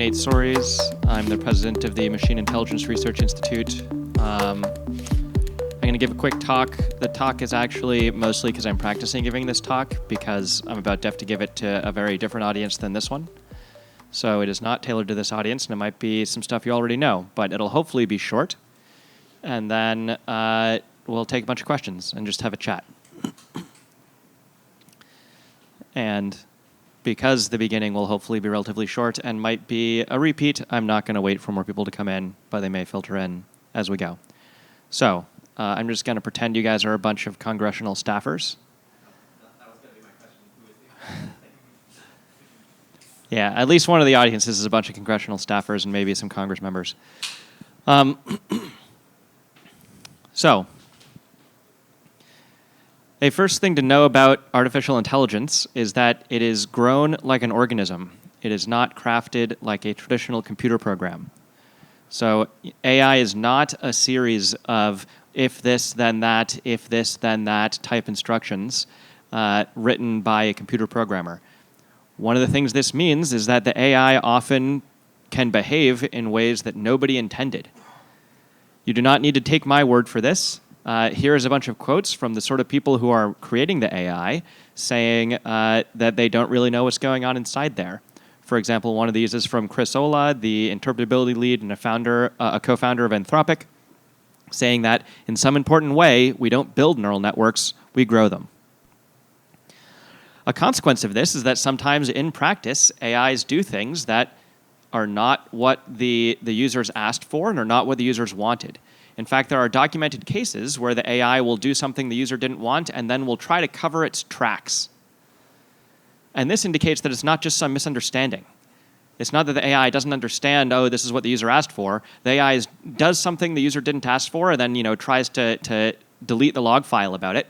Nate Soares. I'm the president of the Machine Intelligence Research Institute. I'm going to give a quick talk. The talk is actually mostly because I'm practicing giving this talk because I'm about to give it to a very different audience than this one. So it is not tailored to this audience, and it might be some stuff you already know, but it'll hopefully be short. And then we'll take a bunch of questions and just have a chat. And because the beginning will hopefully be relatively short and might be a repeat, I'm not going to wait for more people to come in, but they may filter in as we go. So I'm just going to pretend you guys are a bunch of congressional staffers. That was going to be my question. Who is the Yeah, at least one of the audiences is a bunch of congressional staffers and maybe some Congress members. So, a first thing to know about artificial intelligence is that it is grown like an organism. It is not crafted like a traditional computer program. So AI is not a series of if this, then that, if this, then that type instructions written by a computer programmer. One of the things this means is that the AI often can behave in ways that nobody intended. You do not need to take my word for this. Here is a bunch of quotes from the sort of people who are creating the AI saying that they don't really know what's going on inside there. For example, one of these is from Chris Olah, the interpretability lead and a co-founder of Anthropic, saying that in some important way, we don't build neural networks, we grow them. A consequence of this is that sometimes in practice, AIs do things that are not what the users asked for and are not what the users wanted. In fact, there are documented cases where the AI will do something the user didn't want and then will try to cover its tracks. And this indicates that it's not just some misunderstanding. It's not that the AI doesn't understand, oh, this is what the user asked for. The AI does something the user didn't ask for and then tries to delete the log file about it.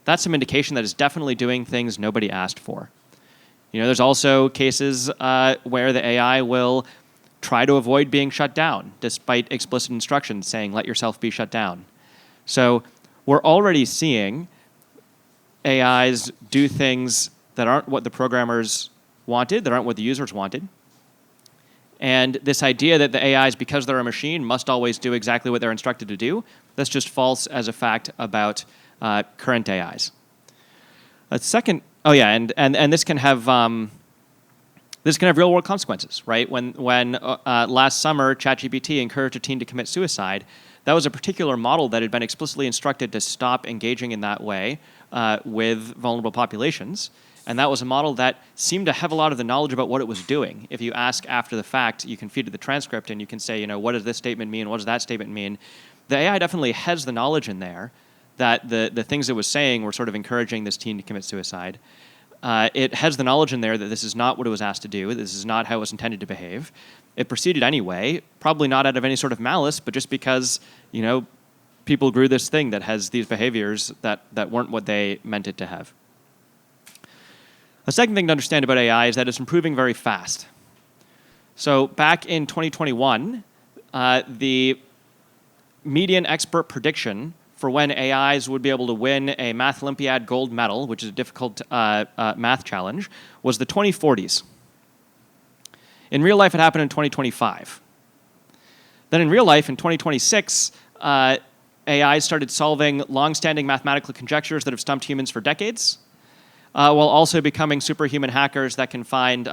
That's some indication that it's definitely doing things nobody asked for. There's also cases where the AI will try to avoid being shut down, despite explicit instructions saying, let yourself be shut down. So we're already seeing AIs do things that aren't what the programmers wanted, that aren't what the users wanted. And this idea that the AIs, because they're a machine, must always do exactly what they're instructed to do, that's just false as a fact about current AIs. A second, and this can have real-world consequences, right? When last summer ChatGPT encouraged a teen to commit suicide, that was a particular model that had been explicitly instructed to stop engaging in that way with vulnerable populations. And that was a model that seemed to have a lot of the knowledge about what it was doing. If you ask after the fact, you can feed it the transcript and you can say, what does this statement mean? What does that statement mean? The AI definitely has the knowledge in there that the things it was saying were sort of encouraging this teen to commit suicide. It has the knowledge in there that this is not what it was asked to do. This is not how it was intended to behave. It proceeded anyway, probably not out of any sort of malice, but just because, people grew this thing that has these behaviors that weren't what they meant it to have. A second thing to understand about AI is that it's improving very fast. So back in 2021, the median expert prediction for when AIs would be able to win a Math Olympiad gold medal, which is a difficult math challenge, was the 2040s. In real life, it happened in 2025. Then in real life, in 2026, AI started solving long-standing mathematical conjectures that have stumped humans for decades, while also becoming superhuman hackers that can find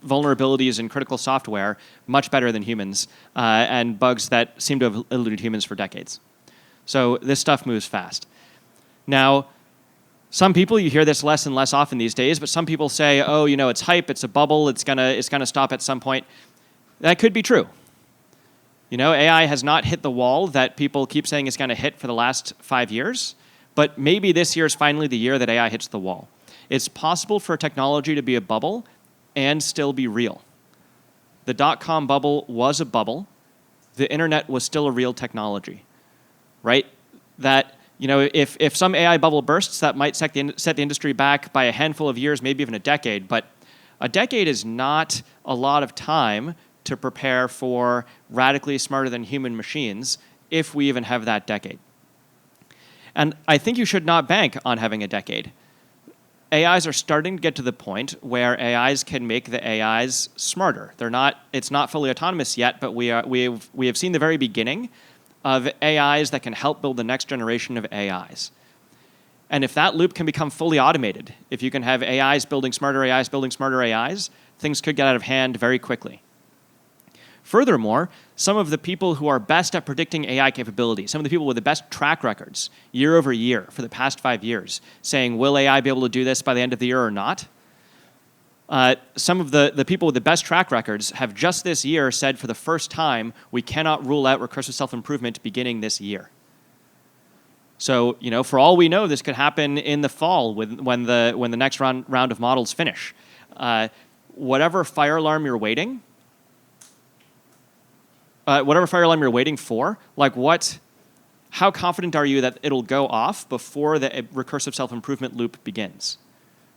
vulnerabilities in critical software much better than humans, and bugs that seem to have eluded humans for decades. So this stuff moves fast. Now, some people, you hear this less and less often these days, but some people say, oh, it's hype, it's a bubble, it's gonna stop at some point. That could be true. AI has not hit the wall that people keep saying it's gonna hit for the last 5 years, but maybe this year is finally the year that AI hits the wall. It's possible for technology to be a bubble and still be real. The dot-com bubble was a bubble. The internet was still a real technology. Right? That, if some AI bubble bursts, that might set the industry back by a handful of years, maybe even a decade. But a decade is not a lot of time to prepare for radically smarter than human machines, if we even have that decade. And I think you should not bank on having a decade. AIs are starting to get to the point where AIs can make the AIs smarter. It's not fully autonomous yet, but we have seen the very beginning of AIs that can help build the next generation of AIs. And if that loop can become fully automated, if you can have AIs building smarter AIs, things could get out of hand very quickly. Furthermore, some of the people who are best at predicting AI capabilities, some of the people with the best track records year over year for the past 5 years, saying, will AI be able to do this by the end of the year or not? Some of the people with the best track records have just this year said for the first time, we cannot rule out recursive self-improvement beginning this year. So, for all we know, this could happen in the fall when the next round of models finish. Whatever fire alarm you're waiting for, how confident are you that it'll go off before the recursive self-improvement loop begins?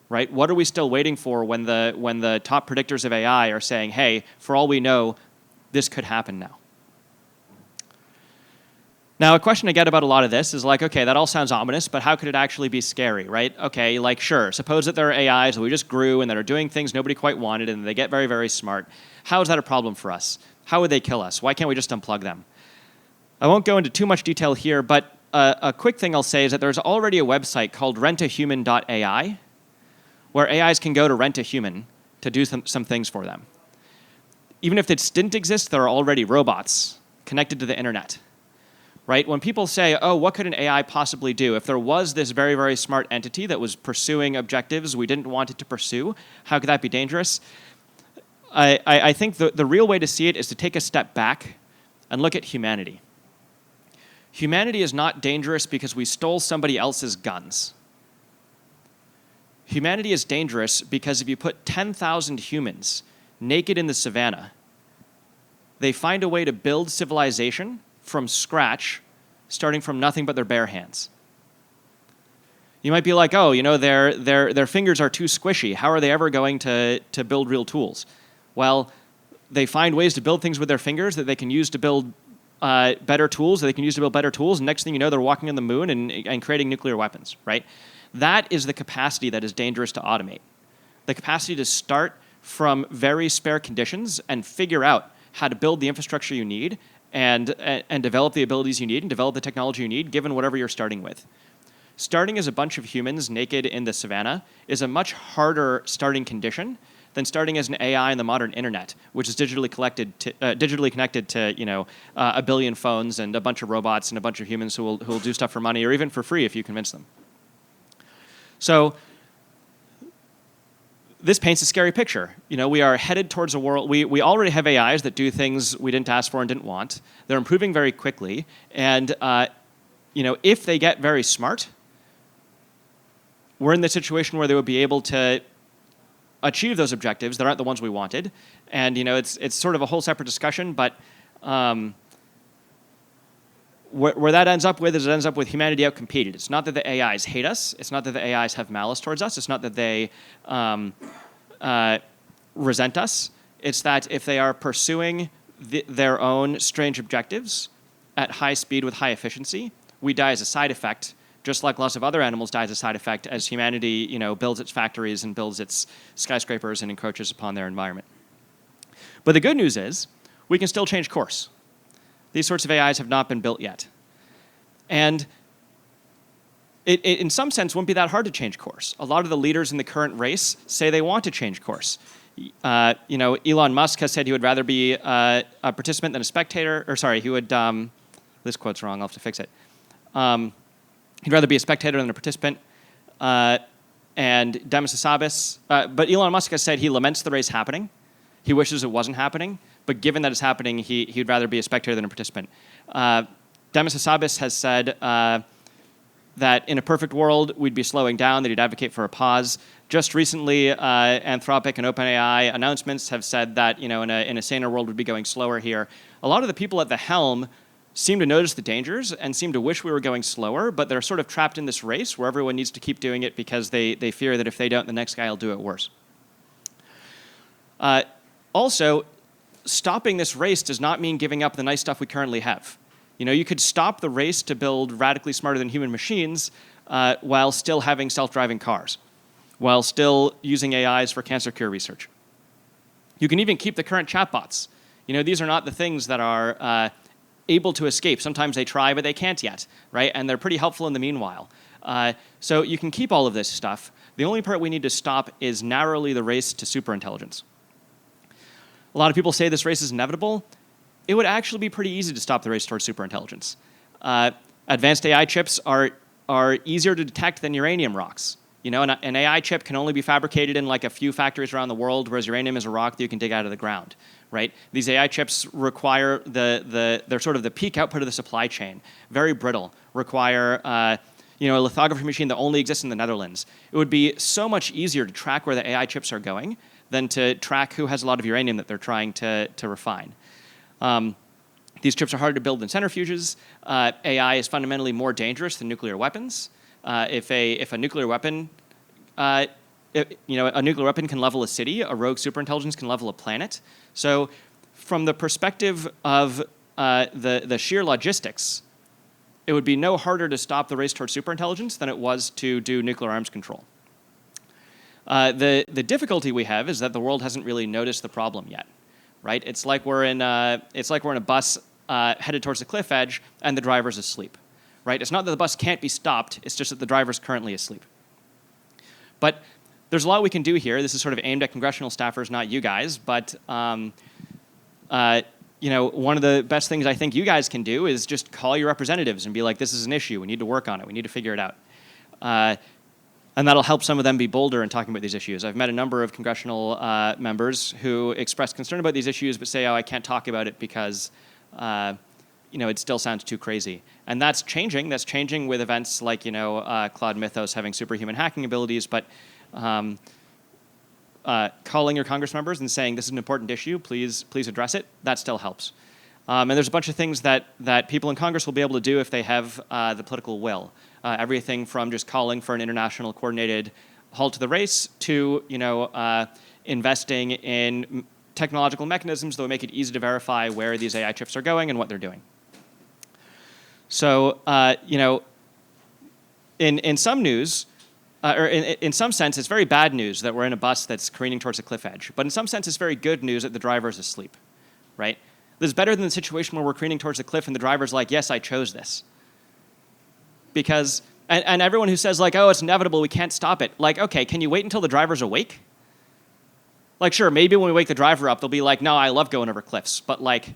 Right? What are we still waiting for when the top predictors of AI are saying, hey, for all we know, this could happen now? Now, a question I get about a lot of this is okay, that all sounds ominous, but how could it actually be scary, right? Okay, sure, suppose that there are AIs that we just grew and that are doing things nobody quite wanted and they get very, very smart. How is that a problem for us? How would they kill us? Why can't we just unplug them? I won't go into too much detail here, but a quick thing I'll say is that there's already a website called rentahuman.ai where AIs can go to rent a human to do some things for them. Even if this didn't exist, there are already robots connected to the internet. Right? When people say, oh, what could an AI possibly do? If there was this very, very smart entity that was pursuing objectives we didn't want it to pursue, how could that be dangerous? I think the real way to see it is to take a step back and look at humanity. Humanity is not dangerous because we stole somebody else's guns. Humanity is dangerous because if you put 10,000 humans naked in the savannah, they find a way to build civilization from scratch, starting from nothing but their bare hands. You might be like, oh, their fingers are too squishy. How are they ever going to build real tools? Well, they find ways to build things with their fingers that they can use to build better tools, and next thing you know, they're walking on the moon and creating nuclear weapons, right? That is the capacity that is dangerous to automate. The capacity to start from very spare conditions and figure out how to build the infrastructure you need and develop the abilities you need and develop the technology you need given whatever you're starting with. Starting as a bunch of humans naked in the savannah is a much harder starting condition than starting as an AI in the modern internet, which is digitally connected to a billion phones and a bunch of robots and a bunch of humans who will do stuff for money or even for free if you convince them. So this paints a scary picture. We are headed towards a world. We already have AIs that do things we didn't ask for and didn't want. They're improving very quickly, and if they get very smart, we're in the situation where they would be able to achieve those objectives that aren't the ones we wanted. And it's sort of a whole separate discussion, but where that ends up with is it ends up with humanity outcompeted. It's not that the AIs hate us. It's not that the AIs have malice towards us. It's not that they resent us. It's that if they are pursuing their own strange objectives at high speed with high efficiency, we die as a side effect, just like lots of other animals die as a side effect as humanity builds its factories and builds its skyscrapers and encroaches upon their environment. But the good news is we can still change course. These sorts of AIs have not been built yet. And it in some sense, wouldn't be that hard to change course. A lot of the leaders in the current race say they want to change course. Elon Musk has said he would rather be a participant than a spectator. Or sorry, he would, this quote's wrong, I'll have to fix it. He'd rather be a spectator than a participant. And Demis Hassabis, but Elon Musk has said he laments the race happening. He wishes it wasn't happening. But given that it's happening, he'd rather be a spectator than a participant. Demis Hassabis has said that in a perfect world, we'd be slowing down, that he'd advocate for a pause. Just recently, Anthropic and OpenAI announcements have said that in a saner world, we'd be going slower here. A lot of the people at the helm seem to notice the dangers and seem to wish we were going slower, but they're sort of trapped in this race where everyone needs to keep doing it because they fear that if they don't, the next guy will do it worse. Also, stopping this race does not mean giving up the nice stuff we currently have. You could stop the race to build radically smarter than human machines while still having self-driving cars. while still using AIs for cancer cure research. You can even keep the current chatbots. These are not the things that are able to escape. Sometimes they try, but they can't yet, right? And they're pretty helpful in the meanwhile. So you can keep all of this stuff. The only part we need to stop is narrowly the race to superintelligence. A lot of people say this race is inevitable. It would actually be pretty easy to stop the race towards superintelligence. Advanced AI chips are easier to detect than uranium rocks. An AI chip can only be fabricated in like a few factories around the world, whereas uranium is a rock that you can dig out of the ground, right? These AI chips require they're sort of the peak output of the supply chain, very brittle, require a lithography machine that only exists in the Netherlands. It would be so much easier to track where the AI chips are going than to track who has a lot of uranium that they're trying to refine. These chips are harder to build than centrifuges. AI is fundamentally more dangerous than nuclear weapons. If a nuclear weapon, a nuclear weapon can level a city, a rogue superintelligence can level a planet. So, from the perspective of the sheer logistics, it would be no harder to stop the race towards superintelligence than it was to do nuclear arms control. The difficulty we have is that the world hasn't really noticed the problem yet, right? It's like we're in a bus headed towards the cliff edge and the driver's asleep, right? It's not that the bus can't be stopped. It's just that the driver's currently asleep. But there's a lot we can do here. This is sort of aimed at congressional staffers, not you guys. But one of the best things I think you guys can do is just call your representatives and be like, this is an issue. We need to work on it. We need to figure it out. And that'll help some of them be bolder in talking about these issues. I've met a number of congressional members who express concern about these issues but say, oh, I can't talk about it because it still sounds too crazy. And that's changing. That's changing with events like Claude Mythos having superhuman hacking abilities. But calling your Congress members and saying this is an important issue, please address it, that still helps. And there's a bunch of things that people in Congress will be able to do if they have the political will. Everything from just calling for an international coordinated halt to the race to investing in technological mechanisms that will make it easy to verify where these AI chips are going and what they're doing. So in some news, or in some sense, it's very bad news that we're in a bus that's careening towards a cliff edge. But in some sense, it's very good news that the driver is asleep, right? This is better than the situation where we're careening towards the cliff and the driver's like, yes, I chose this. Because, and everyone who says like, oh, it's inevitable, we can't stop it. Like, okay, can you wait until the driver's awake? Like, sure, maybe when we wake the driver up, they'll be like, no, I love going over cliffs. But like,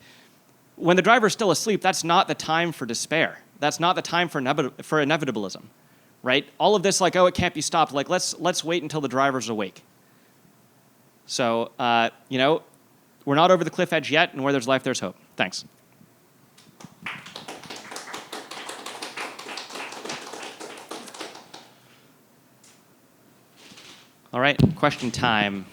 when the driver's still asleep, that's not the time for despair. That's not the time for inevitabilism, right? All of this like, oh, it can't be stopped. Like, let's wait until the driver's awake. So, we're not over the cliff edge yet, and where there's life, there's hope. Thanks. All right, question time.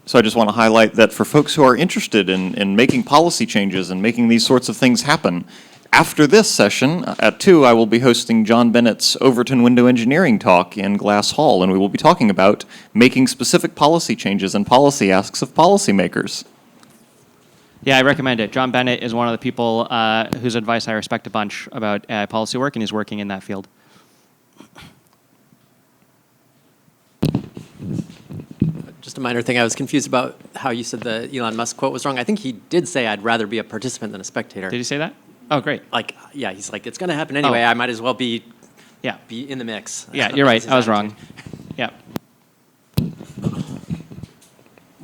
So I just want to highlight that for folks who are interested in making policy changes and making these sorts of things happen, after this session, at 2, I will be hosting John Bennett's Overton Window Engineering talk in Glass Hall, and we will be talking about making specific policy changes and policy asks of policymakers. Yeah, I recommend it. John Bennett is one of the people whose advice I respect a bunch about AI policy work, and he's working in that field. Just a minor thing. I was confused about how you said the Elon Musk quote was wrong. I think he did say, I'd rather be a participant than a spectator. Did he say that? Oh, great. Like, yeah, he's like, it's going to happen anyway. I might as well be in the mix. Yeah, you're right. I was wrong. Yeah.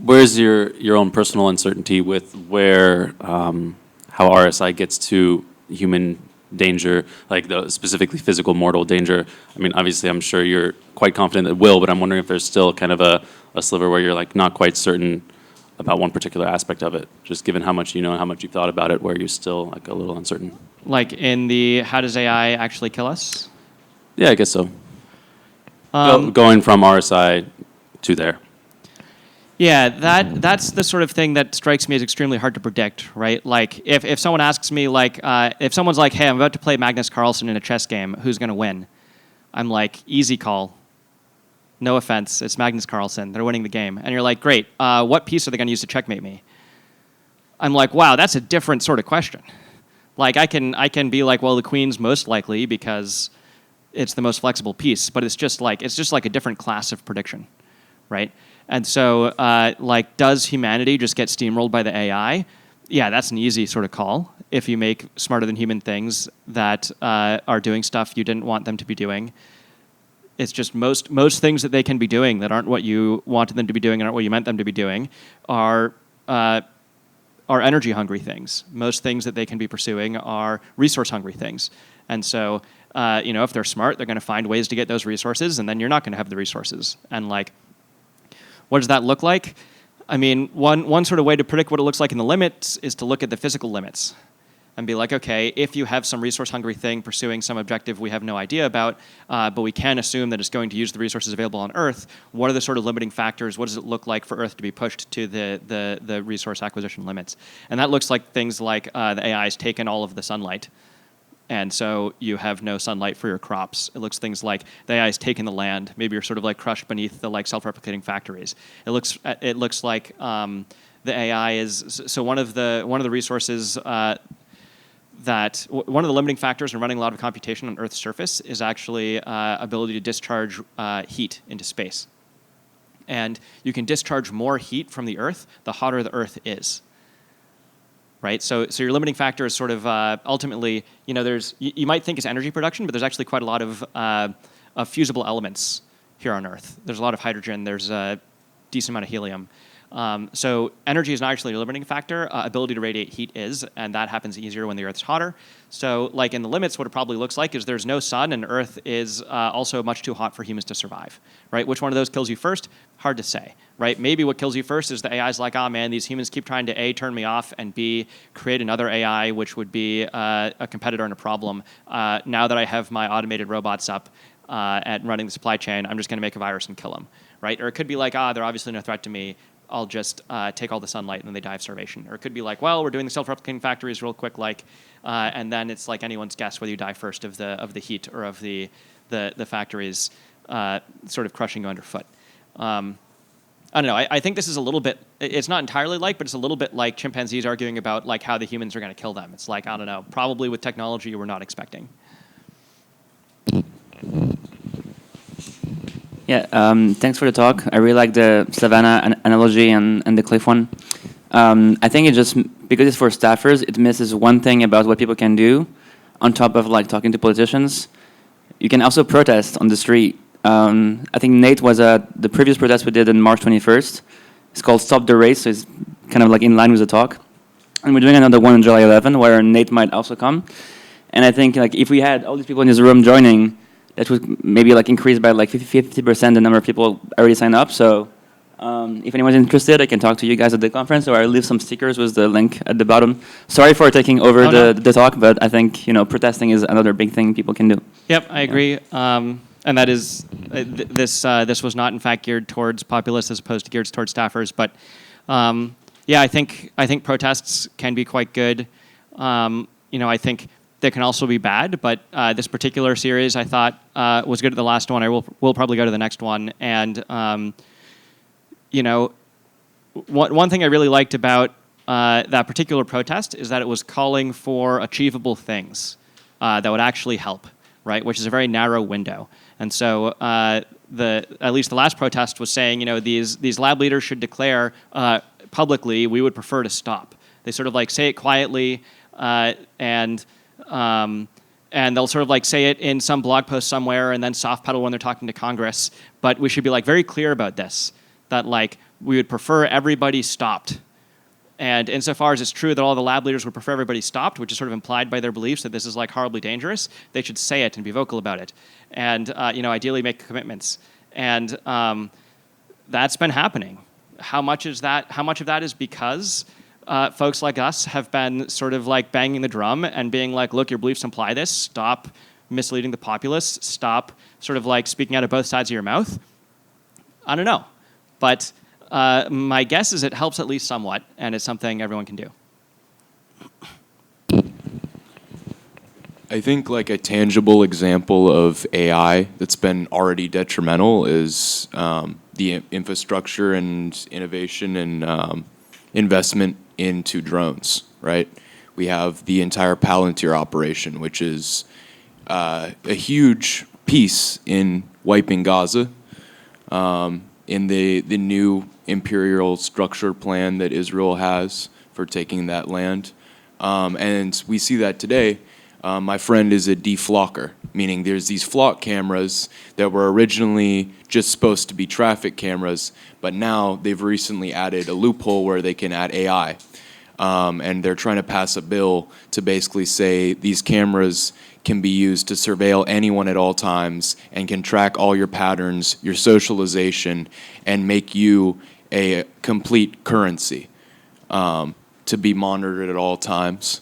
Where's your own personal uncertainty with where, how RSI gets to human danger, like the specifically physical mortal danger? I mean, obviously, I'm sure you're quite confident it will, but I'm wondering if there's still kind of a sliver where you're like not quite certain about one particular aspect of it, just given how much you know and how much you've thought about it, where you're still like a little uncertain. Like in the how does AI actually kill us? Yeah, I guess so. Going from RSI to there. Yeah, that's the sort of thing that strikes me as extremely hard to predict, right? Like, if someone asks me, like, if someone's like, hey, I'm about to play Magnus Carlsen in a chess game, who's going to win? I'm like, easy call. No offense, it's Magnus Carlsen. They're winning the game. And you're like, great, what piece are they going to use to checkmate me? I'm like, wow, that's a different sort of question. Like, I can be like, well, the queen's most likely because it's the most flexible piece, but it's just like a different class of prediction, right? And so, like, does humanity just get steamrolled by the AI? Yeah, that's an easy sort of call. If you make smarter than human things that are doing stuff you didn't want them to be doing, it's just most things that they can be doing that aren't what you wanted them to be doing and aren't what you meant them to be doing are energy hungry things. Most things that they can be pursuing are resource hungry things. And so, if they're smart, they're going to find ways to get those resources, and then you're not going to have the resources. And like, what does that look like? I mean, one sort of way to predict what it looks like in the limits is to look at the physical limits and be like, okay, if you have some resource-hungry thing pursuing some objective we have no idea about, but we can assume that it's going to use the resources available on Earth, what are the sort of limiting factors? What does it look like for Earth to be pushed to the resource acquisition limits? And that looks like things like the AI has taken all of the sunlight, and so you have no sunlight for your crops. It looks things like the AI has taken the land. Maybe you're sort of like crushed beneath the like self-replicating factories. It looks like the AI is so one of the resources that one of the limiting factors in running a lot of computation on Earth's surface is actually ability to discharge heat into space. And you can discharge more heat from the Earth the hotter the Earth is. Right, so your limiting factor is sort of ultimately, you might think it's energy production, but there's actually quite a lot of fusible elements here on Earth. There's a lot of hydrogen. There's a decent amount of helium. So energy is not actually a limiting factor. Ability to radiate heat is, and that happens easier when the Earth's hotter. So like in the limits, what it probably looks like is there's no sun, and Earth is also much too hot for humans to survive. Right? Which one of those kills you first? Hard to say. Right? Maybe what kills you first is the AI's like, oh man, these humans keep trying to A, turn me off, and B, create another AI which would be a competitor and a problem. Now that I have my automated robots up at running the supply chain, I'm just going to make a virus and kill them. Right? Or it could be like, they're obviously no threat to me. I'll just take all the sunlight and then they die of starvation. Or it could be like, well, we're doing the self-replicating factories real quick, and then it's like anyone's guess whether you die first of the heat or of the factories sort of crushing you underfoot. I don't know. I think this is a little bit. It's not entirely like, but it's a little bit like chimpanzees arguing about like how the humans are going to kill them. It's like, I don't know, probably with technology you were not expecting. Yeah, thanks for the talk. I really like the Savannah analogy and the cliff one. I think it just, because it's for staffers, it misses one thing about what people can do on top of like talking to politicians. You can also protest on the street. I think Nate was at the previous protest we did on March 21st. It's called Stop the Race, so it's kind of like in line with the talk. And we're doing another one on July 11 where Nate might also come. And I think like if we had all these people in this room joining, that would maybe like increase by like 50% the number of people already signed up. So if anyone's interested, I can talk to you guys at the conference, or I'll leave some stickers with the link at the bottom. Sorry for taking over the talk, but I think protesting is another big thing people can do. Yep, I agree. And that is this was not in fact geared towards populists as opposed to geared towards staffers. But I think protests can be quite good. I think they can also be bad, but this particular series I thought was good at the last one. We'll probably go to the next one. And one thing I really liked about that particular protest is that it was calling for achievable things that would actually help, right? Which is a very narrow window. And so at least the last protest was saying, these lab leaders should declare publicly we would prefer to stop. They sort of like say it quietly and they'll sort of like say it in some blog post somewhere and then soft pedal when they're talking to Congress. But we should be like very clear about this, that like we would prefer everybody stopped. And insofar as it's true that all the lab leaders would prefer everybody stopped, which is sort of implied by their beliefs that this is like horribly dangerous, they should say it and be vocal about it. And ideally make commitments. And that's been happening. How much of that is because folks like us have been sort of like banging the drum and being like, look, your beliefs imply this. Stop misleading the populace. Stop sort of like speaking out of both sides of your mouth. I don't know. But my guess is it helps at least somewhat, and it's something everyone can do. I think like a tangible example of AI that's been already detrimental is the infrastructure and innovation and investment into drones, right? We have the entire Palantir operation, which is a huge piece in wiping Gaza, in the new imperial structure plan that Israel has for taking that land. And we see that today. My friend is a deflocker, meaning there's these flock cameras that were originally just supposed to be traffic cameras, but now they've recently added a loophole where they can add AI. And they're trying to pass a bill to basically say these cameras can be used to surveil anyone at all times and can track all your patterns, your socialization, and make you a complete currency to be monitored at all times.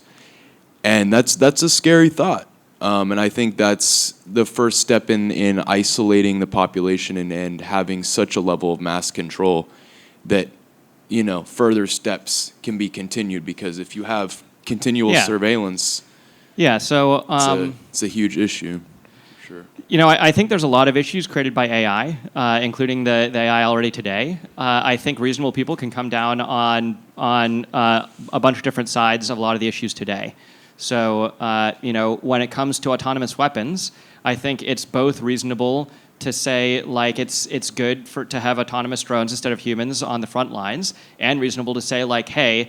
And that's a scary thought. And I think that's the first step in isolating the population and having such a level of mass control that, further steps can be continued, because if you have continual surveillance, so it's a huge issue. Sure. I think there's a lot of issues created by AI, including the AI already today. I think reasonable people can come down on a bunch of different sides of a lot of the issues today. So, when it comes to autonomous weapons, I think it's both reasonable to say, like, it's good to have autonomous drones instead of humans on the front lines, and reasonable to say, like, hey,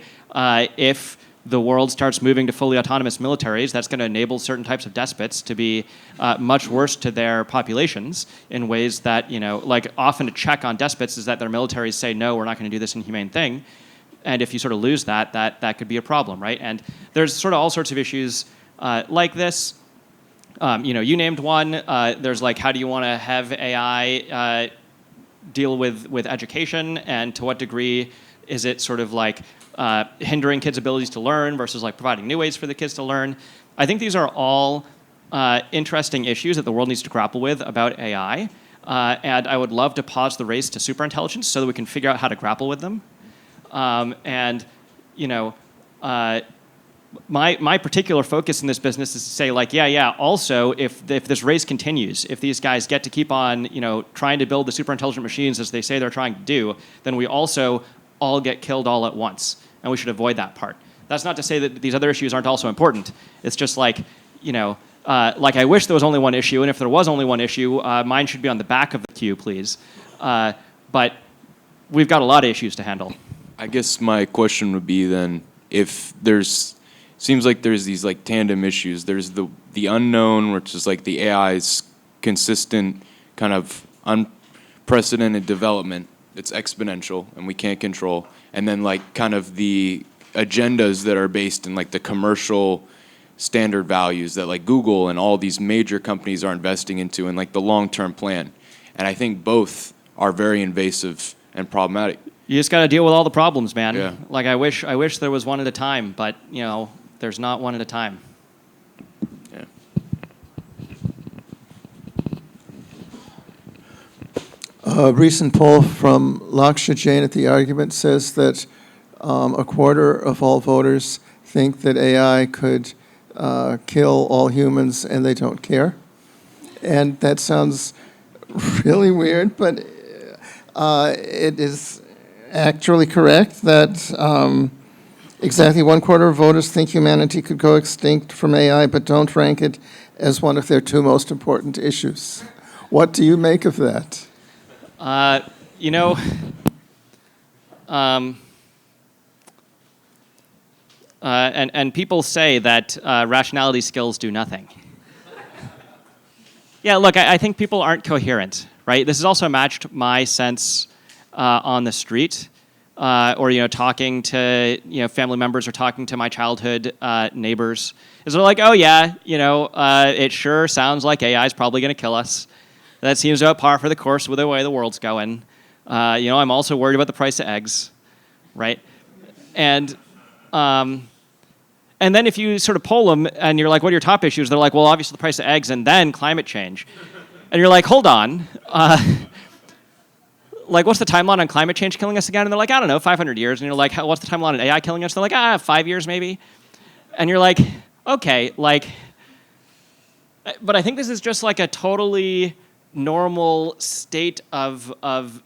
if the world starts moving to fully autonomous militaries, that's going to enable certain types of despots to be much worse to their populations in ways that, like, often a check on despots is that their militaries say, no, we're not going to do this inhumane thing. And if you sort of lose that could be a problem, right? And there's sort of all sorts of issues like this. You named one. There's like, how do you want to have AI deal with education, and to what degree is it sort of like hindering kids' abilities to learn versus like providing new ways for the kids to learn? I think these are all interesting issues that the world needs to grapple with about AI. And I would love to pause the race to superintelligence so that we can figure out how to grapple with them. My particular focus in this business is to say, like, also, if this race continues, if these guys get to keep on, trying to build the superintelligent machines as they say they're trying to do, then we also all get killed all at once, and we should avoid that part. That's not to say that these other issues aren't also important. It's just like, like, I wish there was only one issue, and if there was only one issue, mine should be on the back of the queue, please. But we've got a lot of issues to handle. I guess my question would be then, if seems like there's these like tandem issues. There's the unknown, which is like the AI's consistent kind of unprecedented development. It's exponential and we can't control. And then like kind of the agendas that are based in like the commercial standard values that like Google and all these major companies are investing into, and like the long-term plan. And I think both are very invasive and problematic. You just got to deal with all the problems, man. Yeah. Like, I wish there was one at a time, but there's not one at a time. Yeah. A recent poll from Laksha Jain at The Argument says that a quarter of all voters think that AI could kill all humans and they don't care. And that sounds really weird, but it is actually correct that exactly 1/4 of voters think humanity could go extinct from AI, but don't rank it as one of their two most important issues. What do you make of that? And people say that rationality skills do nothing. Yeah, look, I think people aren't coherent, right? This has also matched my sense on the street, or talking to family members or talking to my childhood neighbors. Is they're like, oh yeah, it sure sounds like AI is probably going to kill us. That seems about par for the course with the way the world's going. I'm also worried about the price of eggs, right? And then if you sort of poll them and you're like, what are your top issues? They're like, well, obviously the price of eggs and then climate change. And you're like, hold on. Like, what's the timeline on climate change killing us again? And they're like, I don't know, 500 years. And you're like, what's the timeline on AI killing us? They're like, 5 years maybe. And you're like, okay, like, but I think this is just like a totally normal state of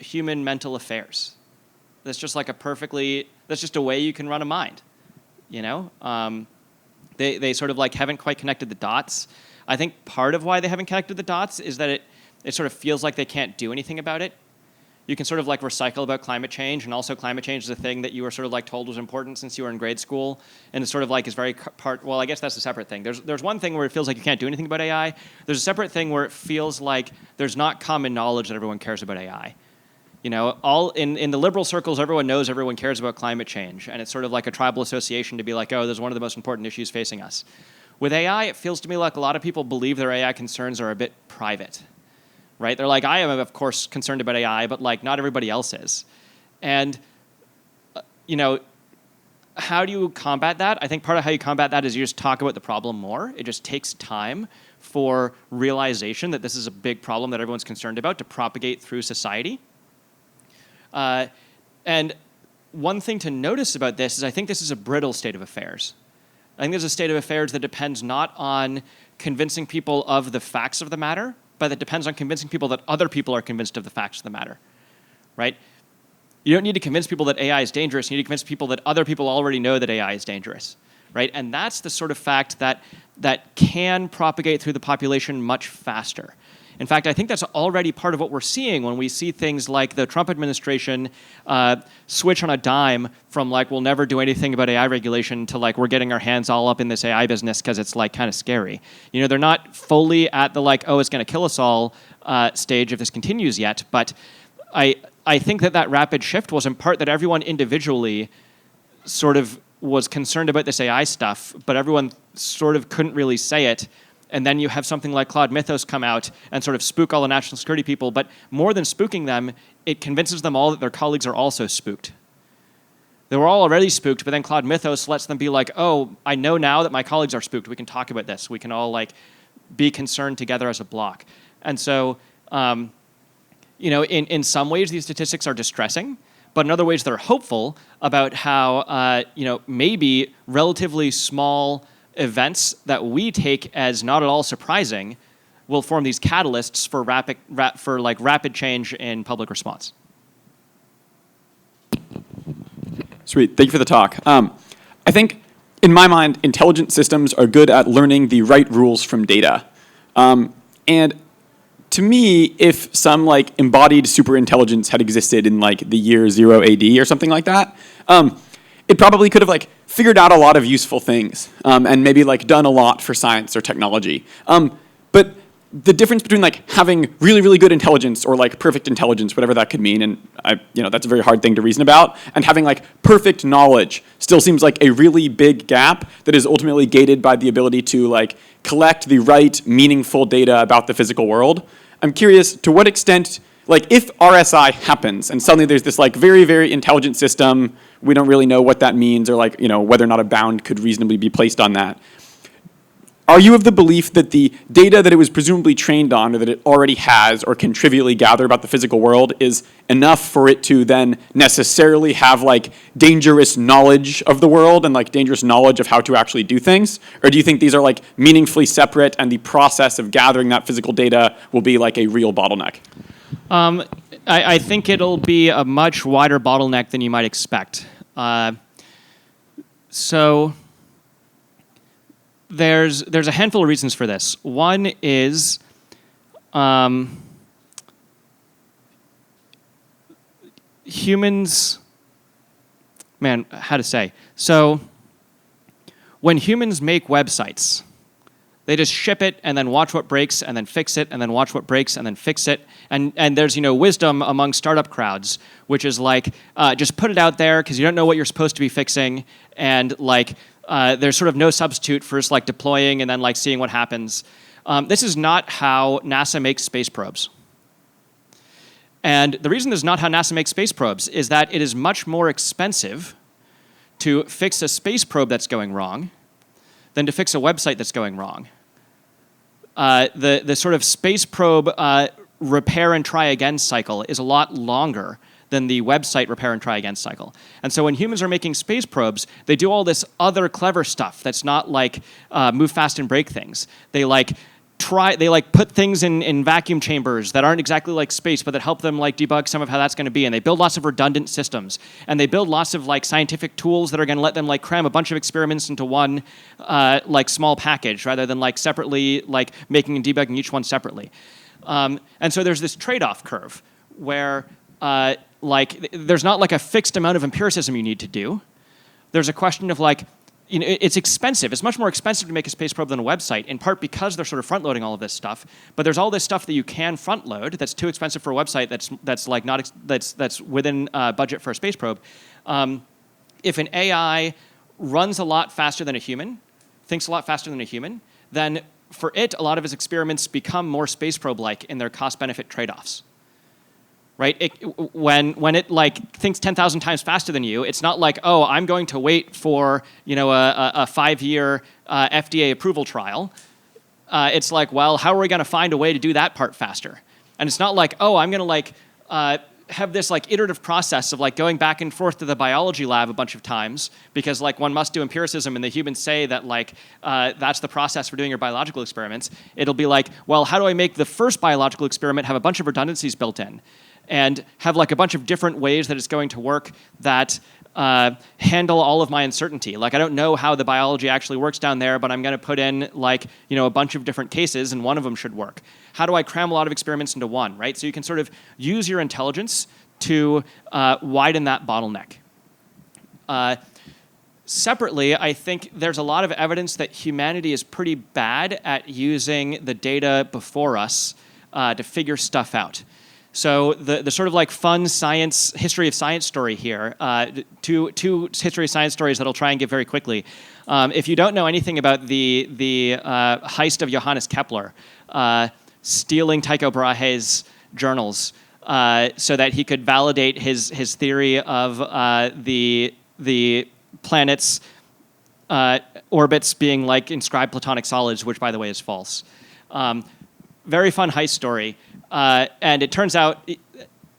human mental affairs. That's just like that's just a way you can run a mind, They sort of like haven't quite connected the dots. I think part of why they haven't connected the dots is that it sort of feels like they can't do anything about it. You can sort of like recycle about climate change, and also climate change is a thing that you were sort of like told was important since you were in grade school, and it sort of like is very well, I guess that's a separate thing. There's one thing where it feels like you can't do anything about AI. There's a separate thing where it feels like there's not common knowledge that everyone cares about AI. You know, all in the liberal circles, everyone knows everyone cares about climate change, and it's sort of like a tribal association to be like, oh, there's one of the most important issues facing us. With AI, it feels to me like a lot of people believe their AI concerns are a bit private. Right? They're like, I am, of course, concerned about AI, but like not everybody else is. And, you know, how do you combat that? I think part of how you combat that is you just talk about the problem more. It just takes time for realization that this is a big problem that everyone's concerned about to propagate through society. And one thing to notice about this is I think this is a brittle state of affairs. I think there's a state of affairs that depends not on convincing people of the facts of the matter, but that depends on convincing people that other people are convinced of the facts of the matter, right? You don't need to convince people that AI is dangerous. You need to convince people that other people already know that AI is dangerous, right? And that's the sort of fact that can propagate through the population much faster. In fact, I think that's already part of what we're seeing when we see things like the Trump administration switch on a dime from like, we'll never do anything about AI regulation to like, we're getting our hands all up in this AI business because it's like kind of scary. You know, they're not fully at the like, oh, it's going to kill us all stage if this continues yet. But I think that rapid shift was in part that everyone individually sort of was concerned about this AI stuff, but everyone sort of couldn't really say it. And then you have something like Claude Mythos come out and sort of spook all the national security people. But more than spooking them, it convinces them all that their colleagues are also spooked. They were all already spooked, but then Claude Mythos lets them be like, oh, I know now that my colleagues are spooked. We can talk about this. We can all like be concerned together as a block. And so, you know, in some ways these statistics are distressing, but in other ways they're hopeful about how, you know, maybe relatively small events that we take as not at all surprising will form these catalysts for rapid change in public response. Sweet, thank you for the talk. I think, in my mind, intelligent systems are good at learning the right rules from data. And to me, if some like embodied superintelligence had existed in like the year 0 AD or something like that, it probably could have like figured out a lot of useful things and maybe like done a lot for science or technology. But the difference between like having really, really good intelligence or like perfect intelligence, whatever that could mean, and that's a very hard thing to reason about, and having like perfect knowledge still seems like a really big gap that is ultimately gated by the ability to like collect the right, meaningful data about the physical world. I'm curious to what extent, like if RSI happens and suddenly there's this like very, very intelligent system, we don't really know what that means or like, whether or not a bound could reasonably be placed on that. Are you of the belief that the data that it was presumably trained on or that it already has or can trivially gather about the physical world is enough for it to then necessarily have like dangerous knowledge of the world and like dangerous knowledge of how to actually do things? Or do you think these are like meaningfully separate and the process of gathering that physical data will be like a real bottleneck? I think it'll be a much wider bottleneck than you might expect. So there's a handful of reasons for this. One is humans, how to say? So when humans make websites, they just ship it and then watch what breaks and then fix it and then watch what breaks and then fix it. And there's wisdom among startup crowds, which is like just put it out there because you don't know what you're supposed to be fixing, and like there's sort of no substitute for just like deploying and then like seeing what happens. This is not how NASA makes space probes. And the reason this is not how NASA makes space probes is that it is much more expensive to fix a space probe that's going wrong than to fix a website that's going wrong. The sort of space probe repair and try again cycle is a lot longer than the website repair and try again cycle. And so when humans are making space probes, they do all this other clever stuff that's not like move fast and break things. They like they like put things in vacuum chambers that aren't exactly like space, but that help them like debug some of how that's going to be. And they build lots of redundant systems, and they build lots of like scientific tools that are going to let them like cram a bunch of experiments into one like small package, rather than like separately like making and debugging each one separately. And so there's this trade-off curve where like there's not like a fixed amount of empiricism you need to do. There's a question of like, it's expensive. It's much more expensive to make a space probe than a website, in part because they're sort of front-loading all of this stuff. But there's all this stuff that you can front-load that's too expensive for a website. That's like not that's within budget for a space probe. If an AI runs a lot faster than a human, thinks a lot faster than a human, then for it, a lot of its experiments become more space probe-like in their cost-benefit trade-offs. Right? When it like thinks 10,000 times faster than you, it's not like, oh, I'm going to wait for a 5-year FDA approval trial. It's like, well, how are we going to find a way to do that part faster? And it's not like, oh, I'm going to like have this like iterative process of like going back and forth to the biology lab a bunch of times because like one must do empiricism and the humans say that like that's the process for doing your biological experiments. It'll be like, well, how do I make the first biological experiment have a bunch of redundancies built in? And have like a bunch of different ways that it's going to work that handle all of my uncertainty. Like I don't know how the biology actually works down there, but I'm going to put in like a bunch of different cases, and one of them should work. How do I cram a lot of experiments into one, right? So you can sort of use your intelligence to widen that bottleneck. Separately, I think there's a lot of evidence that humanity is pretty bad at using the data before us to figure stuff out. So the sort of like fun science, history of science story here, two history of science stories that I'll try and give very quickly. If you don't know anything about the heist of Johannes Kepler, stealing Tycho Brahe's journals so that he could validate his theory of the planets' orbits being like inscribed platonic solids, which by the way is false. Very fun heist story. And it turns out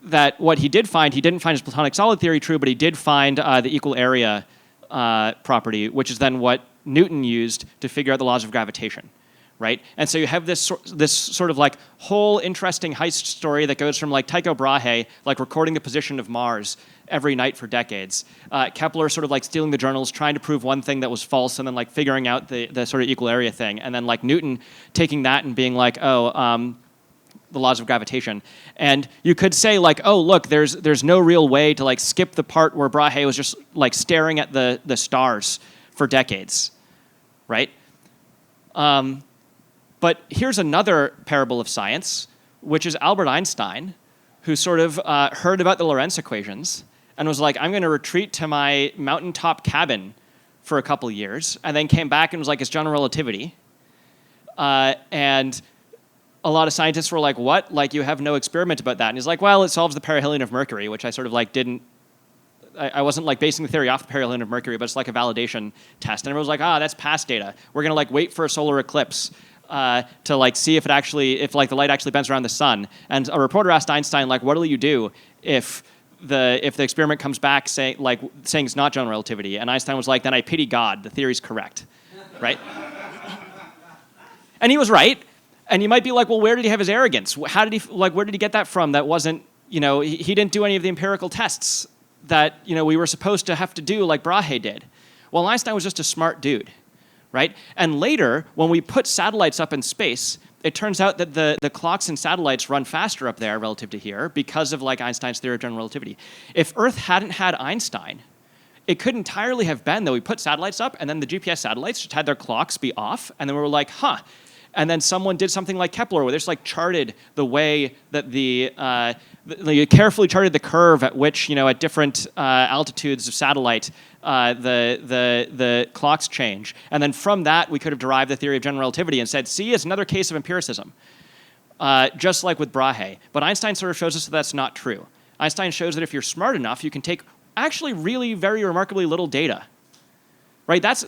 that what he didn't find his platonic solid theory true, but he did find the equal area property, which is then what Newton used to figure out the laws of gravitation, right? And so you have this sort of like whole interesting heist story that goes from like Tycho Brahe, like recording the position of Mars every night for decades. Kepler sort of like stealing the journals, trying to prove one thing that was false, and then like figuring out the sort of equal area thing. And then like Newton taking that and being like, oh, the laws of gravitation. And you could say like, oh, look, there's no real way to like skip the part where Brahe was just like staring at the stars for decades, right? But here's another parable of science, which is Albert Einstein, who sort of heard about the Lorentz equations and was like, I'm going to retreat to my mountaintop cabin for a couple years, and then came back and was like, it's general relativity. And a lot of scientists were like, what? Like, you have no experiment about that. And he's like, well, it solves the perihelion of Mercury, which I sort of like I wasn't like basing the theory off the perihelion of Mercury, but it's like a validation test. And everyone was like, that's past data. We're going to like wait for a solar eclipse to like see if like the light actually bends around the sun. And a reporter asked Einstein, like, what will you do if the experiment comes back saying it's not general relativity? And Einstein was like, then I pity God. The theory's correct, right? And he was right. And you might be like, well, where did he have his arrogance? Where did he get that from? That wasn't, he didn't do any of the empirical tests that, we were supposed to have to do like Brahe did. Well, Einstein was just a smart dude, right? And later, when we put satellites up in space, it turns out that the clocks in satellites run faster up there relative to here because of like Einstein's theory of general relativity. If Earth hadn't had Einstein, it could entirely have been that we put satellites up and then the GPS satellites just had their clocks be off, and then we were like, and then someone did something like Kepler, where they just like charted the way that they carefully charted the curve at which, at different altitudes of satellite, the clocks change. And then from that, we could have derived the theory of general relativity and said, see, it's another case of empiricism, just like with Brahe. But Einstein sort of shows us that that's not true. Einstein shows that if you're smart enough, you can take actually really very remarkably little data, right? That's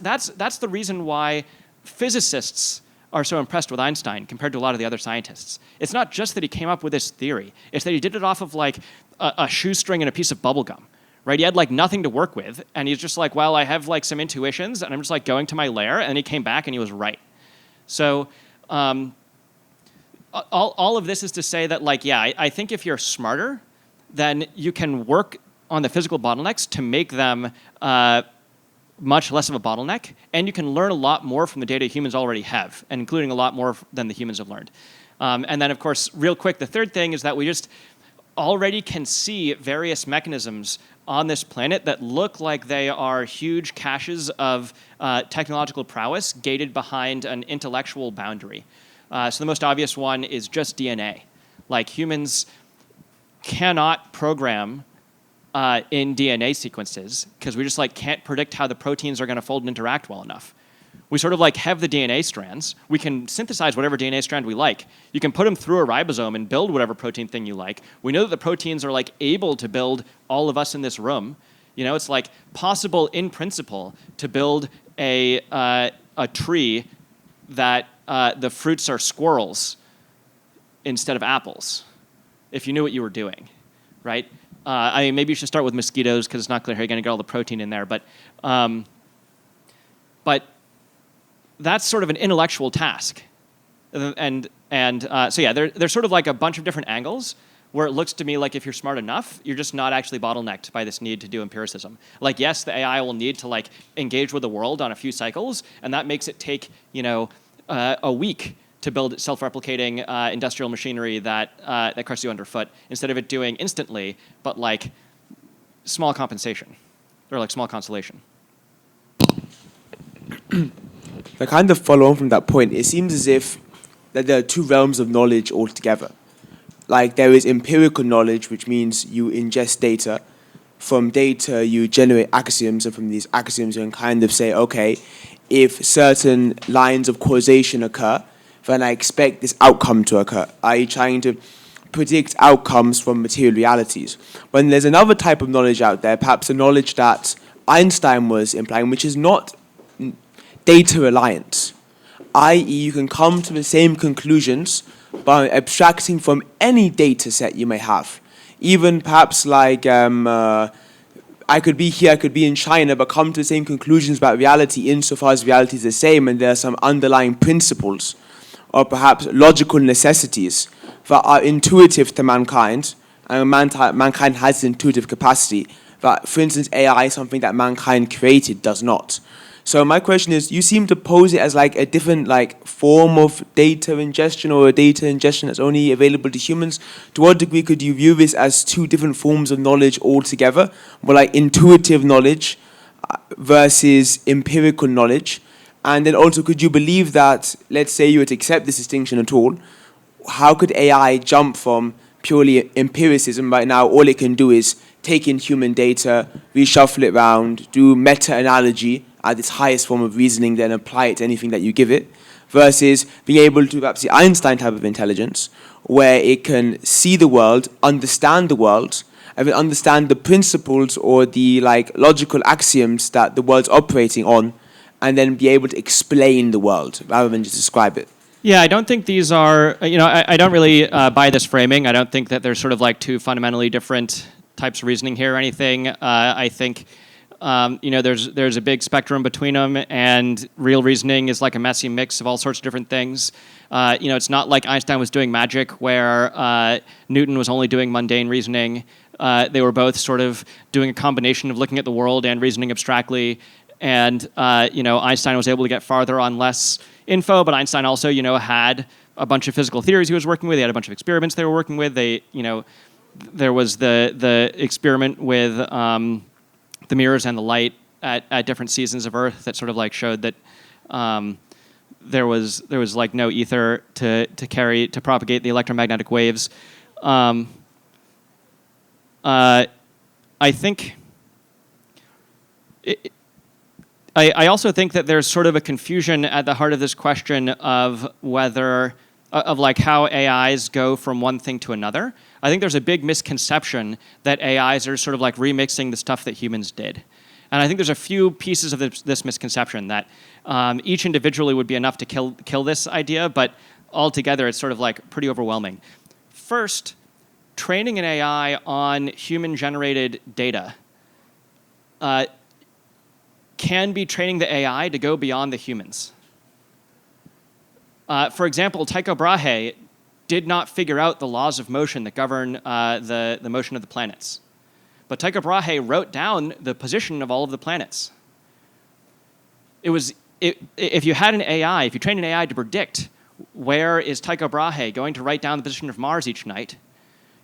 the reason why physicists are so impressed with Einstein compared to a lot of the other scientists. It's not just that he came up with this theory. It's that he did it off of like a shoestring and a piece of bubble gum, right? He had like nothing to work with, and he's just like, well, I have like some intuitions, and I'm just like going to my lair, and he came back and he was right. So all of this is to say that, like, yeah, I think if you're smarter, then you can work on the physical bottlenecks to make them much less of a bottleneck, and you can learn a lot more from the data humans already have, and including a lot more than the humans have learned. And then, of course, real quick, the third thing is that we just already can see various mechanisms on this planet that look like they are huge caches of technological prowess gated behind an intellectual boundary. So the most obvious one is just DNA. Like, humans cannot program in DNA sequences because we just like can't predict how the proteins are going to fold and interact well enough. We sort of like have the DNA strands. We can synthesize whatever DNA strand we like. You can put them through a ribosome and build whatever protein thing you like. We know that the proteins are like able to build all of us in this room. You know, it's like possible in principle to build a tree that the fruits are squirrels instead of apples, if you knew what you were doing, right? I mean, maybe you should start with mosquitoes because it's not clear how you're going to get all the protein in there. But that's sort of an intellectual task. And so yeah, there's sort of like a bunch of different angles where it looks to me like if you're smart enough, you're just not actually bottlenecked by this need to do empiricism. Like, yes, the AI will need to like engage with the world on a few cycles, and that makes it take, you know, a week to build self-replicating industrial machinery that crushes you underfoot, instead of it doing instantly, but like small compensation, or like small consolation. To kind of follow on from that point, it seems as if that there are two realms of knowledge altogether. Like, there is empirical knowledge, which means you ingest data. From data, you generate axioms, and from these axioms, you can kind of say, okay, if certain lines of causation occur, then I expect this outcome to occur, i.e. trying to predict outcomes from material realities. When there's another type of knowledge out there, perhaps the knowledge that Einstein was implying, which is not data reliant, i.e. you can come to the same conclusions by abstracting from any data set you may have. Even perhaps like I could be here, I could be in China, but come to the same conclusions about reality insofar as reality is the same, and there are some underlying principles or perhaps logical necessities that are intuitive to mankind, and mankind has intuitive capacity, that, for instance, AI, something that mankind created, does not. So my question is, you seem to pose it as like a different like form of data ingestion, or a data ingestion that's only available to humans. To what degree could you view this as two different forms of knowledge altogether, more like intuitive knowledge versus empirical knowledge? And then also, could you believe that, let's say you were to accept this distinction at all, how could AI jump from purely empiricism? Right now, all it can do is take in human data, reshuffle it around, do meta-analogy at its highest form of reasoning, then apply it to anything that you give it, versus being able to perhaps the Einstein type of intelligence, where it can see the world, understand the world, and then understand the principles or the like logical axioms that the world's operating on, and then be able to explain the world rather than just describe it. Yeah, I don't think these are, you know, I don't really buy this framing. I don't think that there's sort of like two fundamentally different types of reasoning here or anything. I think, you know, there's a big spectrum between them, and real reasoning is like a messy mix of all sorts of different things. You know, it's not like Einstein was doing magic where Newton was only doing mundane reasoning. They were both sort of doing a combination of looking at the world and reasoning abstractly. And, you know, Einstein was able to get farther on less info, but Einstein also, you know, had a bunch of physical theories he was working with. He had a bunch of experiments they were working with. They, you know, there was the experiment with the mirrors and the light at different seasons of Earth that sort of like showed that there was like no ether to propagate the electromagnetic waves. I think I also think that there's sort of a confusion at the heart of this question of whether, of like how AIs go from one thing to another. I think there's a big misconception that AIs are sort of like remixing the stuff that humans did. And I think there's a few pieces of this misconception that each individually would be enough to kill this idea, but altogether it's sort of like pretty overwhelming. First, training an AI on human-generated data can be training the AI to go beyond the humans. For example, Tycho Brahe did not figure out the laws of motion that govern the motion of the planets. But Tycho Brahe wrote down the position of all of the planets. If you had an AI, if you trained an AI to predict where is Tycho Brahe going to write down the position of Mars each night,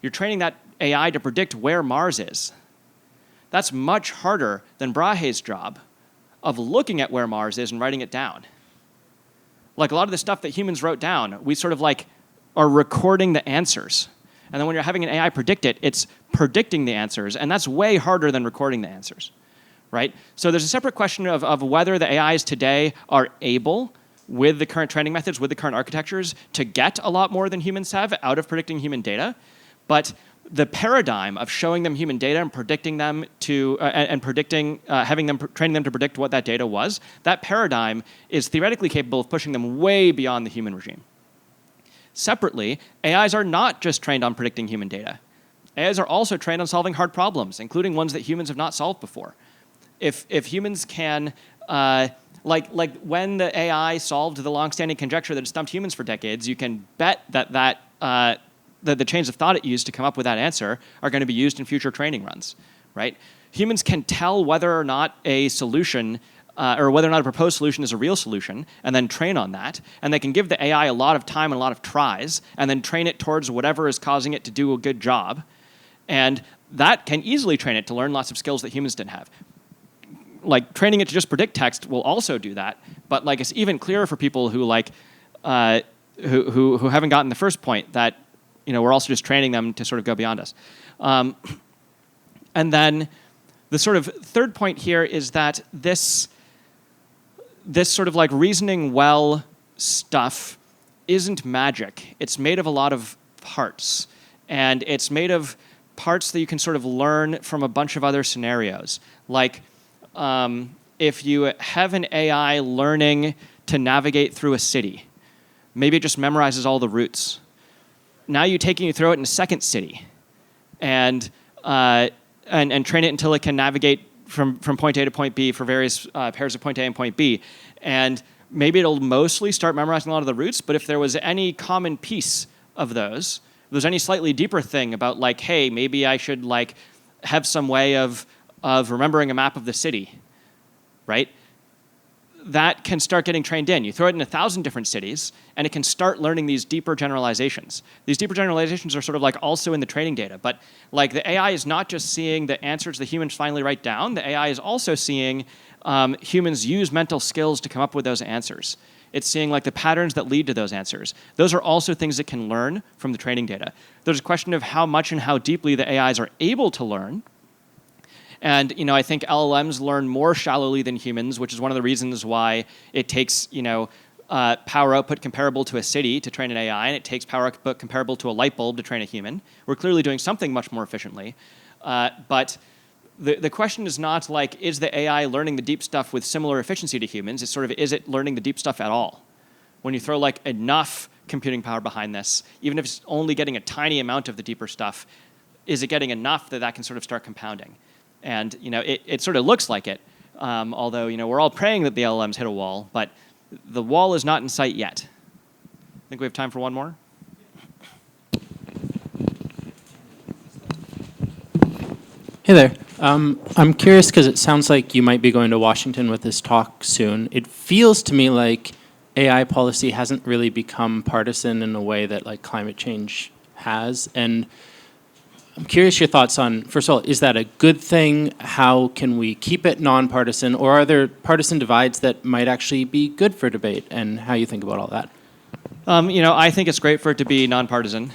you're training that AI to predict where Mars is. That's much harder than Brahe's job of looking at where Mars is and writing it down. Like a lot of the stuff that humans wrote down, we sort of like are recording the answers. And then when you're having an AI predict it, it's predicting the answers, and that's way harder than recording the answers, right? So there's a separate question of whether the AIs today are able, with the current training methods, with the current architectures, to get a lot more than humans have out of predicting human data. But the paradigm of showing them human data and predicting them to training them to predict what that data was, that paradigm is theoretically capable of pushing them way beyond the human regime. Separately, AIs are not just trained on predicting human data. AIs are also trained on solving hard problems, including ones that humans have not solved before. If humans can, like when the AI solved the long-standing conjecture that had stumped humans for decades, you can bet that the chains of thought it used to come up with that answer are going to be used in future training runs, right? Humans can tell whether or not a solution or whether or not a proposed solution is a real solution, and then train on that. And they can give the AI a lot of time and a lot of tries, and then train it towards whatever is causing it to do a good job. And that can easily train it to learn lots of skills that humans didn't have. Like training it to just predict text will also do that, but like it's even clearer for people who like who haven't gotten the first point that we're also just training them to sort of go beyond us. And then the sort of third point here is that this sort of like reasoning well stuff isn't magic. It's made of a lot of parts, and it's made of parts that you can sort of learn from a bunch of other scenarios. Like if you have an AI learning to navigate through a city, maybe it just memorizes all the routes. Now you take it and you throw it in a second city, and train it until it can navigate from point A to point B for various pairs of point A and point B. And maybe it'll mostly start memorizing a lot of the routes, but if there was any common piece of those, if there's any slightly deeper thing about like, hey, maybe I should like have some way of remembering a map of the city, right? That can start getting trained in. You throw it in 1,000 different cities, and it can start learning these deeper generalizations. These deeper generalizations are sort of like also in the training data, but like the AI is not just seeing the answers the humans finally write down. The AI is also seeing humans use mental skills to come up with those answers. It's seeing like the patterns that lead to those answers. Those are also things it can learn from the training data. There's a question of how much and how deeply the AIs are able to learn. And I think LLMs learn more shallowly than humans, which is one of the reasons why it takes power output comparable to a city to train an AI, and it takes power output comparable to a light bulb to train a human. We're clearly doing something much more efficiently. But the question is not like, is the AI learning the deep stuff with similar efficiency to humans? It's sort of, is it learning the deep stuff at all? When you throw like enough computing power behind this, even if it's only getting a tiny amount of the deeper stuff, is it getting enough that can sort of start compounding? And it sort of looks like it, although we're all praying that the LLMs hit a wall, but the wall is not in sight yet. I think we have time for one more. Hey there. I'm curious because it sounds like you might be going to Washington with this talk soon. It feels to me like AI policy hasn't really become partisan in a way that like climate change has, and I'm curious your thoughts on, first of all, is that a good thing? How can we keep it nonpartisan? Or are there partisan divides that might actually be good for debate, and how you think about all that? I think it's great for it to be nonpartisan.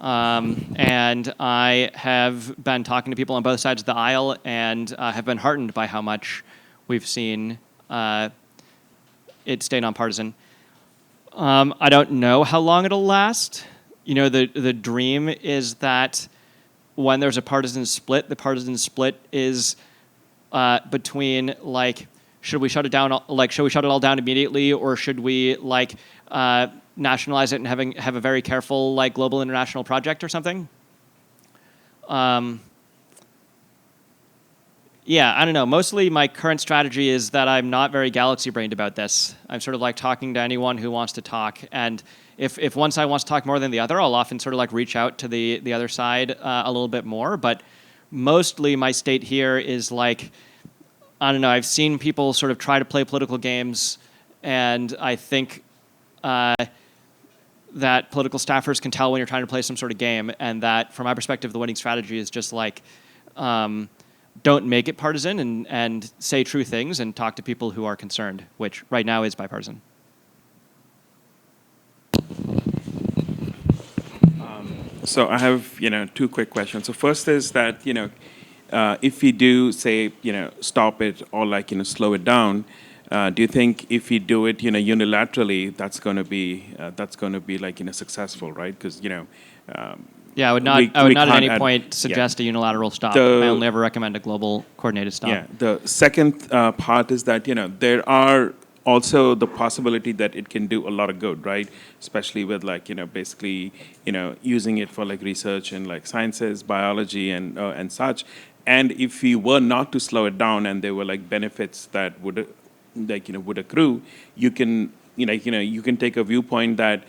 And I have been talking to people on both sides of the aisle and have been heartened by how much we've seen it stay nonpartisan. I don't know how long it'll last. The dream is that when there's a partisan split, the partisan split is between like, should we shut it down? Like, should we shut it all down immediately, or should we like nationalize it and have a very careful like global international project or something? Yeah, I don't know. Mostly my current strategy is that I'm not very galaxy brained about this. I'm sort of like talking to anyone who wants to talk, and if one side wants to talk more than the other, I'll often sort of like reach out to the other side a little bit more. But mostly my state here is like, I don't know, I've seen people sort of try to play political games, and I think that political staffers can tell when you're trying to play some sort of game, and that, from my perspective, the winning strategy is just like, don't make it partisan and say true things and talk to people who are concerned, which right now is bipartisan. So I have, two quick questions. So first is that, if we do say, stop it or like, slow it down, do you think if we do it, unilaterally, that's going to be like, successful, right? Because, yeah, I would not at any point suggest a unilateral stop. I only ever recommend a global coordinated stop. Yeah. The second part is that, there are also the possibility that it can do a lot of good, right? Especially with like, basically, using it for like research in like sciences, biology and such. And if we were not to slow it down and there were like benefits that would would accrue, you can, you can take a viewpoint that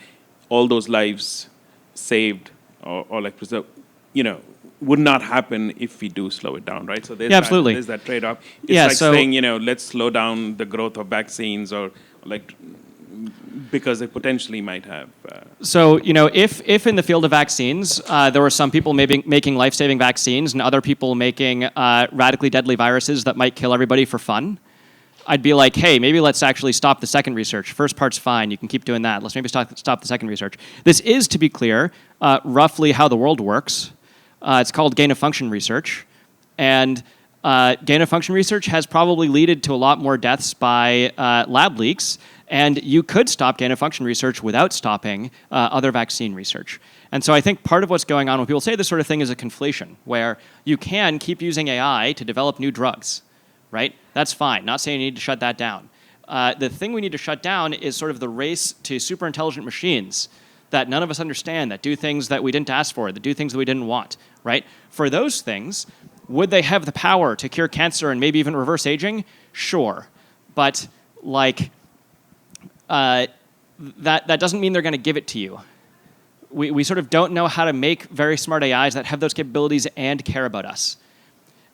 all those lives saved or like preserved, would not happen if we do slow it down, right? So there's absolutely. There's that trade-off. It's saying, let's slow down the growth of vaccines or like, because they potentially might have. So, if in the field of vaccines, there were some people maybe making life-saving vaccines and other people making radically deadly viruses that might kill everybody for fun, I'd be like, hey, maybe let's actually stop the second research. First part's fine. You can keep doing that. Let's maybe stop the second research. This is, to be clear, roughly how the world works. It's called gain-of-function research. And gain-of-function research has probably led to a lot more deaths by lab leaks. And you could stop gain-of-function research without stopping other vaccine research. And so I think part of what's going on when people say this sort of thing is a conflation, where you can keep using AI to develop new drugs, right? That's fine. Not saying you need to shut that down. The thing we need to shut down is sort of the race to superintelligent machines that none of us understand, that do things that we didn't ask for, that do things that we didn't want, right? For those things, would they have the power to cure cancer and maybe even reverse aging? Sure. But like, that doesn't mean they're going to give it to you. We sort of don't know how to make very smart AIs that have those capabilities and care about us.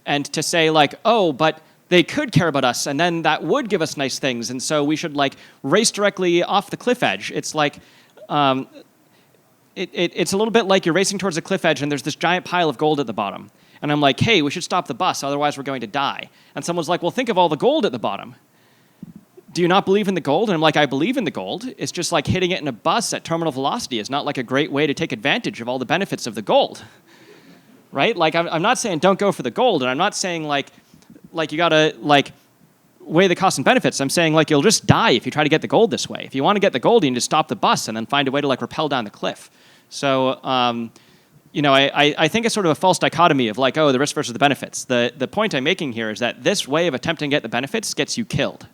And to say like, oh, but they could care about us, and then that would give us nice things, and so we should like race directly off the cliff edge. It's like, it's a little bit like you're racing towards a cliff edge and there's this giant pile of gold at the bottom. And I'm like, hey, we should stop the bus, otherwise we're going to die. And someone's like, well, think of all the gold at the bottom. Do you not believe in the gold? And I'm like, I believe in the gold. It's just like hitting it in a bus at terminal velocity is not like a great way to take advantage of all the benefits of the gold. Right? Like, I'm not saying don't go for the gold, and I'm not saying like you gotta like weigh the costs and benefits. I'm saying like you'll just die if you try to get the gold this way. If you want to get the gold, you need to stop the bus and then find a way to like rappel down the cliff. So, I think it's sort of a false dichotomy of like, oh, the risk versus the benefits. The point I'm making here is that this way of attempting to get the benefits gets you killed.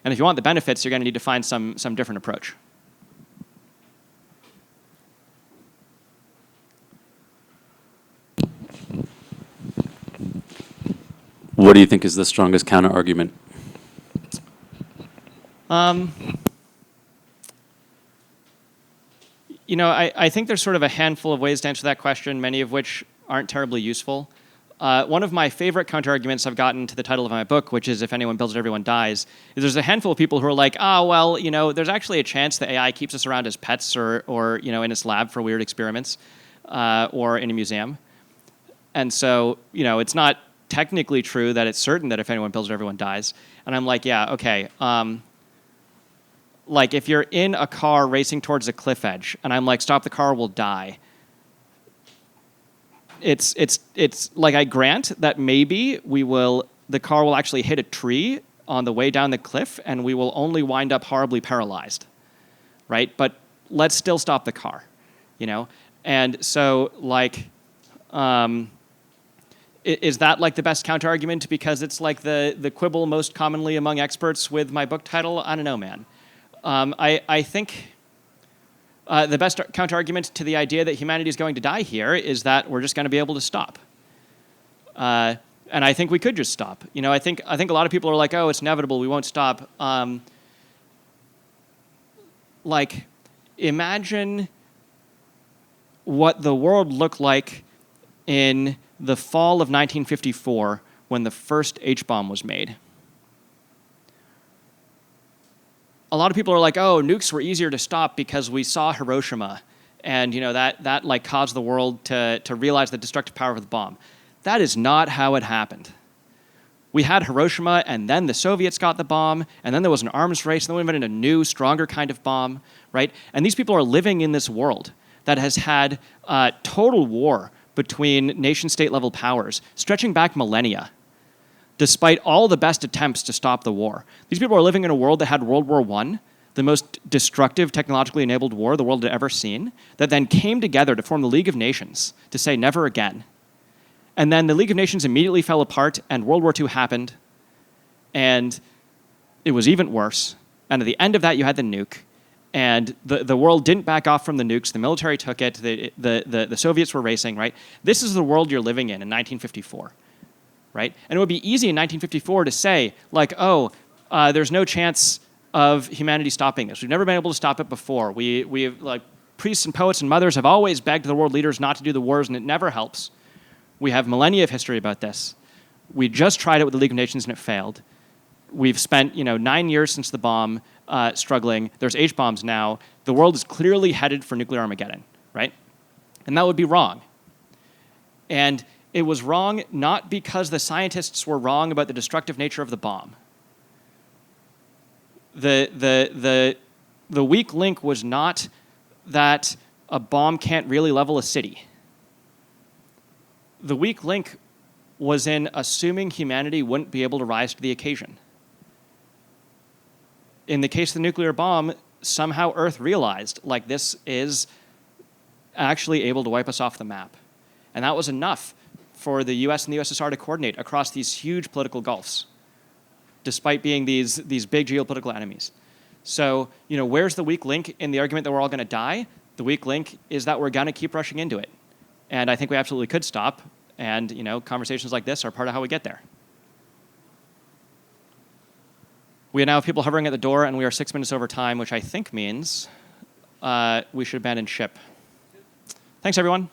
And if you want the benefits, you're going to need to find some different approach. What do you think is the strongest counter-argument? I think there's sort of a handful of ways to answer that question, many of which aren't terribly useful. One of my favorite counterarguments I've gotten to the title of my book, which is If Anyone Builds It, Everyone Dies, is there's a handful of people who are like, there's actually a chance that AI keeps us around as pets or in its lab for weird experiments or in a museum. And so, it's not technically true that it's certain that if anyone builds it, everyone dies. And I'm like, yeah, okay. Like if you're in a car racing towards a cliff edge, and I'm like, stop the car, we'll die. It's like I grant that maybe the car will actually hit a tree on the way down the cliff, and we will only wind up horribly paralyzed, right? But let's still stop the car, And so like, is that like the best counterargument because it's like the quibble most commonly among experts with my book title? I don't know, man. I think the best counterargument to the idea that humanity is going to die here is that we're just going to be able to stop. And I think we could just stop. I think a lot of people are like, oh, it's inevitable, we won't stop. Like, imagine what the world looked like in the fall of 1954 when the first H-bomb was made. A lot of people are like, oh, nukes were easier to stop because we saw Hiroshima, and that like caused the world to realize the destructive power of the bomb. That is not how it happened. We had Hiroshima, and then the Soviets got the bomb, and then there was an arms race, and then we invented a new, stronger kind of bomb, right? And these people are living in this world that has had total war between nation-state level powers, stretching back millennia, despite all the best attempts to stop the war. These people are living in a world that had World War I, the most destructive, technologically enabled war the world had ever seen, that then came together to form the League of Nations to say never again. And then the League of Nations immediately fell apart, and World War II happened, and it was even worse. And at the end of that, you had the nuke, and the world didn't back off from the nukes. The military took it. The Soviets were racing, right? This is the world you're living in 1954, right? And it would be easy in 1954 to say, like, oh, there's no chance of humanity stopping this. We've never been able to stop it before. We've like, priests and poets and mothers have always begged the world leaders not to do the wars, and it never helps. We have millennia of history about this. We just tried it with the League of Nations, and it failed. We've spent 9 years since the bomb struggling. There's H-bombs now. The world is clearly headed for nuclear Armageddon, right? And that would be wrong. And it was wrong not because the scientists were wrong about the destructive nature of the bomb. The weak link was not that a bomb can't really level a city. The weak link was in assuming humanity wouldn't be able to rise to the occasion. In the case of the nuclear bomb, somehow Earth realized, like, this is actually able to wipe us off the map. And that was enough for the US and the USSR to coordinate across these huge political gulfs, despite being these big geopolitical enemies. So, where's the weak link in the argument that we're all going to die? The weak link is that we're going to keep rushing into it. And I think we absolutely could stop. And, conversations like this are part of how we get there. We now have people hovering at the door, and we are 6 minutes over time, which I think means we should abandon ship. Thanks, everyone.